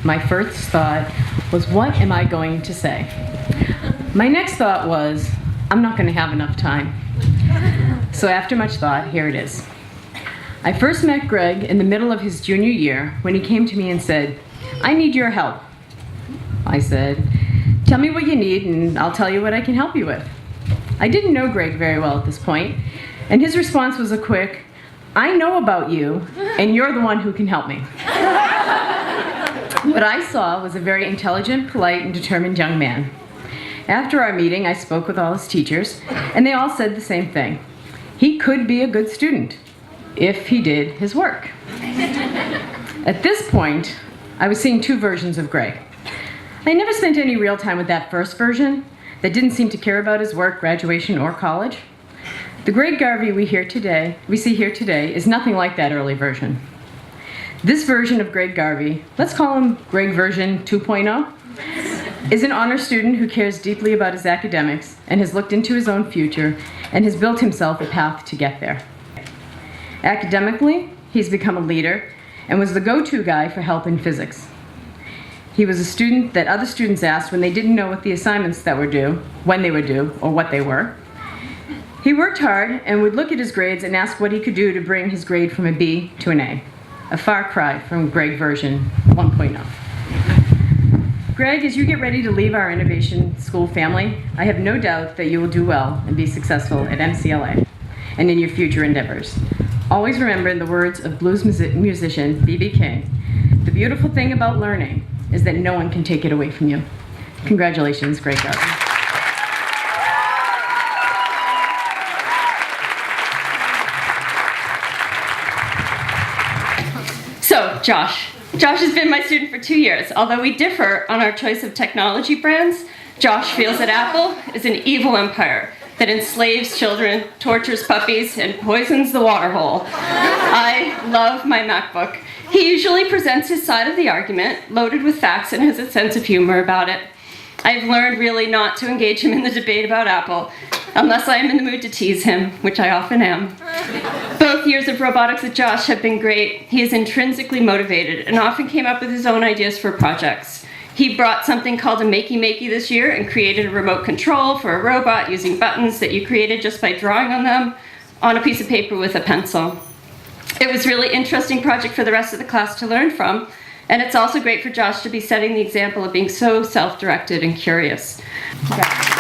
my first thought was, what am I going to say? My next thought was, I'm not going to have enough time. So after much thought, here it is. I first met Greg in the middle of his junior year when he came to me and said, I need your help. I said, tell me what you need and I'll tell you what I can help you with. I didn't know Greg very well at this point, and his response was a quick, I know about you, and you're the one who can help me. What I saw was a very intelligent, polite, and determined young man. After our meeting, I spoke with all his teachers, and they all said the same thing. He could be a good student if he did his work. At this point, I was seeing two versions of Greg. I never spent any real time with that first version that didn't seem to care about his work, graduation, or college. The Greg Garvey we see here today is nothing like that early version. This version of Greg Garvey, let's call him Greg version 2.0, is an honor student who cares deeply about his academics and has looked into his own future and has built himself a path to get there. Academically, he's become a leader and was the go-to guy for help in physics. He was a student that other students asked when they didn't know what the assignments that were due, when they were due, or what they were. He worked hard and would look at his grades and ask what he could do to bring his grade from a B to an A far cry from Greg version 1.0. Greg, as you get ready to leave our Innovation School family, I have no doubt that you will do well and be successful at MCLA and in your future endeavors. Always remember the words of blues musician B.B. King, the beautiful thing about learning is that no one can take it away from you. Congratulations, Greg Garvey. So, Josh has been my student for 2 years. Although we differ on our choice of technology brands, Josh feels that Apple is an evil empire that enslaves children, tortures puppies, and poisons the water hole. I love my MacBook. He usually presents his side of the argument, loaded with facts, and has a sense of humor about it. I've learned really not to engage him in the debate about Apple, unless I am in the mood to tease him, which I often am. Both years of robotics with Josh have been great. He is intrinsically motivated and often came up with his own ideas for projects. He brought something called a Makey this year and created a remote control for a robot using buttons that you created just by drawing on them on a piece of paper with a pencil. It was a really interesting project for the rest of the class to learn from, and it's also great for Josh to be setting the example of being so self-directed and curious. Okay.